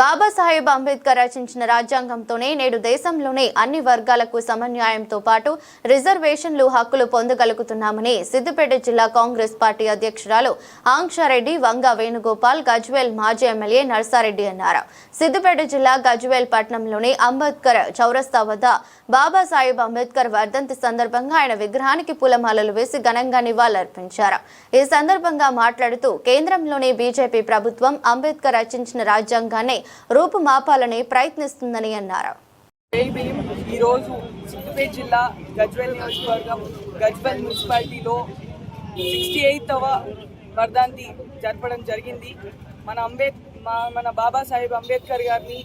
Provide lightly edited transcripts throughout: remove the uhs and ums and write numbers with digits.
బాబాసాహెబ్ అంబేద్కర్ రచించిన రాజ్యాంగంతోనే నేడు దేశంలోనే అన్ని వర్గాలకు సమన్యాయంతో పాటు రిజర్వేషన్లు హక్కులు పొందగలుగుతున్నామని సిద్దిపేట జిల్లా కాంగ్రెస్ పార్టీ అధ్యక్షురాలు ఆంక్షారెడ్డి వంగ వేణుగోపాల్ గజ్వేల్ మాజీ ఎమ్మెల్యే నర్సారెడ్డి అన్నారు. సిద్దిపేట జిల్లా గజ్వేల్ పట్టణంలోని అంబేద్కర్ చౌరస్తా వద్ద బాబాసాహెబ్ అంబేద్కర్ వర్ధంతి సందర్భంగా ఆయన విగ్రహానికి పూలమాలలు వేసి ఘనంగా నివాళులర్పించారు. ఈ సందర్భంగా మాట్లాడుతూ కేంద్రంలోని బీజేపీ ప్రభుత్వం అంబేద్కర్ రచించిన రాజ్యాంగాన్ని రూపుమాపాలని ప్రయత్నిస్తుందని అన్నారు. ఈ రోజు సిద్దిపేట జిల్లా గజ్వేల్ నియోజకవర్గం గజ్వేల్ మున్సిపాలిటీలో 68వ వర్ధంతి జరపడం జరిగింది. మన బాబాసాహెబ్ అంబేద్కర్ గారిని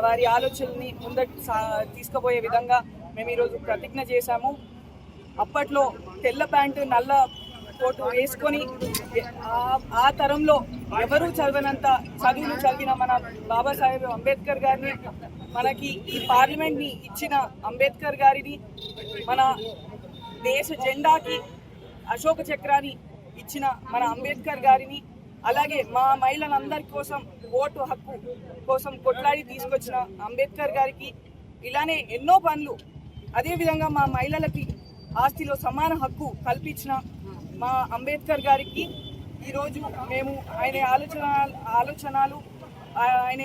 వారి ఆలోచనల్ని ముందకు తీసుకుపోయే విధంగా మేము ఈరోజు ప్రతిజ్ఞ చేశాము. అప్పట్లో తెల్ల ప్యాంటు నల్ల కోటు వేసుకొని ఆ తరంలో ఎవరూ చదవనంత చదువులు చదివిన మన బాబాసాహెబ్ అంబేద్కర్ గారిని, మనకి ఈ పార్లమెంట్ని ఇచ్చిన అంబేద్కర్ గారిని, మన దేశ జెండాకి అశోక చక్రాన్ని ఇచ్చిన మన అంబేద్కర్ గారిని, అలాగే మా మహిళలందరి కోసం ఓటు హక్కు కోసం కొట్లాడి తీసుకొచ్చిన అంబేద్కర్ గారికి, ఇలానే ఎన్నో పనులు, అదేవిధంగా మా మహిళలకి ఆస్తిలో సమాన హక్కు కల్పించిన మా అంబేద్కర్ గారికి ఈరోజు మేము ఆయన ఆలోచనలు ఆయన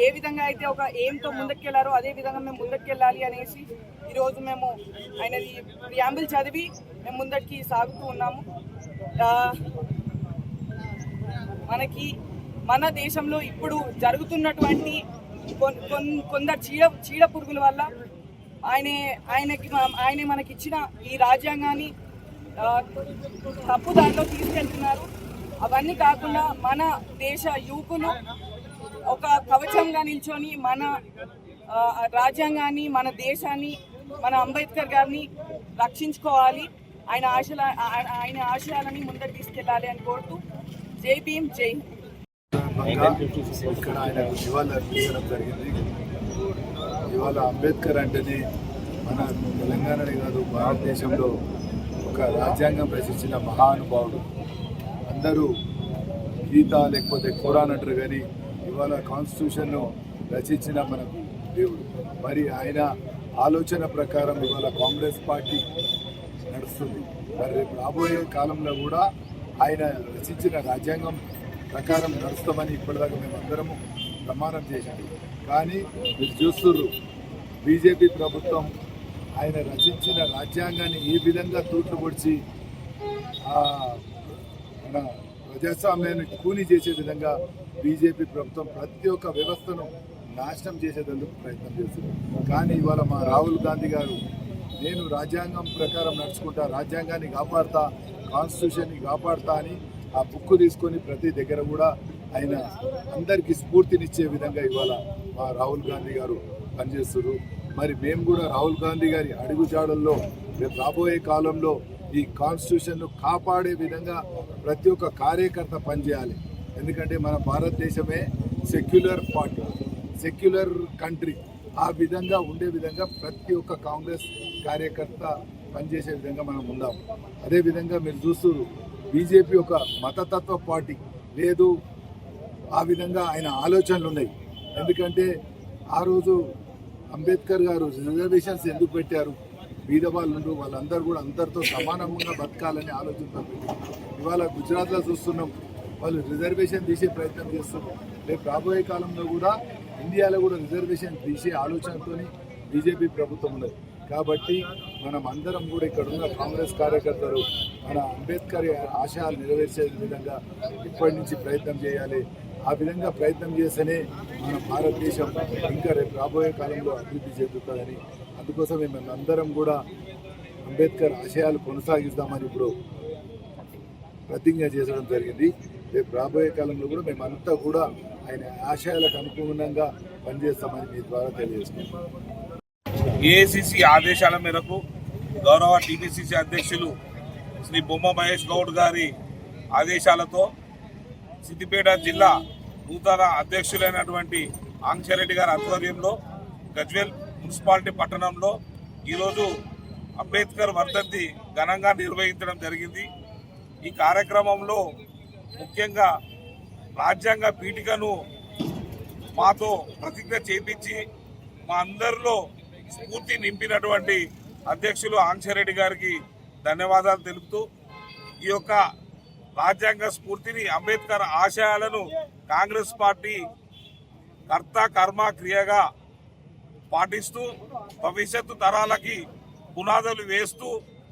ఏ విధంగా అయితే ఒక ఎయిమ్తో ముందుకెళ్లారో అదే విధంగా మేము ముందుకెళ్ళాలి అనేసి ఈరోజు మేము ఆయనది ప్రియాంబుల్ చదివి మేము ముందరికి సాగుతూ ఉన్నాము. మన దేశంలో ఇప్పుడు జరుగుతున్నటువంటి కొందరు చీడ పురుగుల వల్ల ఆయన మనకిచ్చిన ఈ రాజ్యాంగాన్ని తప్పు దాంట్లో తీసుకెళ్తున్నారు. అవన్నీ కాకుండా మన దేశ యువకులు ఒక కవచంగా నిల్చొని మన రాజ్యాంగాన్ని, మన దేశాన్ని, మన అంబేద్కర్ గారిని రక్షించుకోవాలి, ఆయన ఆశయాలని ముందుకు తీసుకెళ్ళాలి అని కోరుతూ జై భీమ్ జై హింద్. ఇక్కడ ఆయనకు నివాళులు అర్పించడం జరిగింది. ఇవాళ అంబేద్కర్ అంటేనే మన తెలంగాణనే కాదు భారతదేశంలో ఒక రాజ్యాంగం రచించిన మహానుభావుడు. అందరూ గీత లేకపోతే ఖురాన్ అంటారు, కానీ ఇవాళ కాన్స్టిట్యూషన్ను రచించిన మనకు దేవుడు. మరి ఆయన ఆలోచన ప్రకారం ఇవాళ కాంగ్రెస్ పార్టీ నడుస్తుంది. మరి రేపు రాబోయే కాలంలో కూడా ఆయన రచించిన రాజ్యాంగం ప్రకారం నడుస్తామని ఇప్పటిదాకా మేమందరము ప్రమాణం చేశాము. కానీ మీరు చూస్తున్నారు, బీజేపీ ప్రభుత్వం ఆయన రచించిన రాజ్యాంగాన్ని ఏ విధంగా తూట్లు పొడిచి మన ప్రజాస్వామ్యాన్ని కూని చేసే విధంగా బీజేపీ ప్రభుత్వం ప్రతి ఒక్క వ్యవస్థను నాశనం చేసేందుకు ప్రయత్నం చేస్తుంది. కానీ ఇవాళ మా రాహుల్ గాంధీ గారు, నేను రాజ్యాంగం ప్రకారం నడుచుకుంటా, రాజ్యాంగాన్ని కాపాడుతా, కాన్స్టిట్యూషన్ని కాపాడుతా అని ఆ బుక్ తీసుకొని ప్రతి దగ్గర కూడా ఆయన అందరికీ స్ఫూర్తినిచ్చే విధంగా ఇవాళ మా రాహుల్ గాంధీ గారు పనిచేస్తున్నారు. మరి మేము కూడా రాహుల్ గాంధీ గారి అడుగుజాడల్లో రేపు రాబోయే కాలంలో ఈ కాన్స్టిట్యూషన్ను కాపాడే విధంగా ప్రతి ఒక్క కార్యకర్త పనిచేయాలి. ఎందుకంటే మన భారతదేశమే సెక్యులర్ పార్టీ, సెక్యులర్ కంట్రీ. ఆ విధంగా ఉండే విధంగా ప్రతి ఒక్క కాంగ్రెస్ కార్యకర్త పనిచేసే విధంగా మనం ఉందాం. అదేవిధంగా మీరు చూస్తున్నారు, బీజేపీ ఒక మతతత్వ పార్టీ లేదు, ఆ విధంగా ఆయన ఆలోచనలు ఉన్నాయి. ఎందుకంటే ఆ రోజు అంబేద్కర్ గారు రిజర్వేషన్స్ ఎందుకు పెట్టారు? బీద వాళ్ళు వాళ్ళందరూ కూడా అందరితో సమానంగా బతకాలని ఆలోచనతో పెట్టారు. ఇవాళ గుజరాత్లో చూస్తున్నాం, వాళ్ళు రిజర్వేషన్ తీసే ప్రయత్నం చేస్తున్నారు. రేపు రాబోయే కాలంలో కూడా ఇండియాలో కూడా రిజర్వేషన్ తీసే ఆలోచనతో బీజేపీ ప్రభుత్వం ఉన్నది. కాబట్టి మనం అందరం కూడా ఇక్కడ ఉన్న కాంగ్రెస్ కార్యకర్తలు మన అంబేద్కర్ ఆశయాలు నెరవేర్చే విధంగా ఇప్పటి నుంచి ప్రయత్నం చేయాలి. ఆ విధంగా ప్రయత్నం చేస్తేనే మన భారతదేశం ఇంకా రేపు రాబోయే కాలంలో అభివృద్ధి చెందుతుందని, అందుకోసమే మేమందరం కూడా అంబేద్కర్ ఆశయాలు కొనసాగిస్తామని ఇప్పుడు ప్రతిజ్ఞ చేసడం జరిగింది. రేపు రాబోయే కాలంలో కూడా మేమంతా కూడా ఆయన ఆశయాలకు అనుగుణంగా పనిచేస్తామని మీ ద్వారా తెలియజేస్తున్నాం. ఏఐసిసి ఆదేశాల మేరకు గౌరవ టీపీసీసీ అధ్యక్షులు శ్రీ బొమ్మ మహేష్ గౌడ్ గారి ఆదేశాలతో సిద్దిపేట జిల్లా నూతన అధ్యక్షులైనటువంటి ఆంక్షారెడ్డి గారి ఆధ్వర్యంలో గజ్వేల్ మున్సిపాలిటీ పట్టణంలో ఈరోజు అంబేద్కర్ వర్ధంతి ఘనంగా నిర్వహించడం జరిగింది. ఈ కార్యక్రమంలో ముఖ్యంగా రాజ్యాంగ పీఠికను మాతో ప్రతిజ్ఞ చేపించి మా అందరిలో స్ఫూర్తి నింపినటువంటి అధ్యక్షులు ఆంక్షరెడ్డి గారికి ధన్యవాదాలు తెలుపుతూ ఈ యొక్క రాజ్యాంగ స్ఫూర్తిని అంబేద్కర్ ఆశయాలను కాంగ్రెస్ పార్టీ కర్త కర్మ క్రియగా పాటిస్తూ భవిష్యత్తు తరాలకి పునాదులు వేస్తూ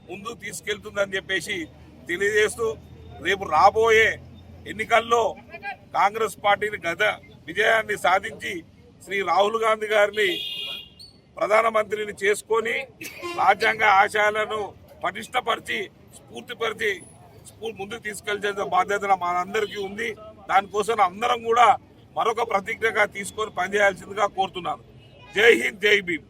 ముందుకు తీసుకెళ్తుందని చెప్పేసి తెలియజేస్తూ రేపు రాబోయే ఎన్నికల్లో కాంగ్రెస్ పార్టీని విజయాన్ని సాధించి శ్రీ రాహుల్ గాంధీ గారిని ప్రధానమంత్రిని చేసుకొని రాజ్యాంగ ఆశయాలను పటిష్టపరిచి స్ఫూర్తిపరిచి ముందుకు తీసుకెళ్లే బాధ్యత మనందరికీ ఉంది. దానికోసం అందరం కూడా మరొక ప్రతిజ్ఞగా తీసుకొని పనిచేయాల్సిందిగా కోరుతున్నాను. జై హింద్, జై భీమ్.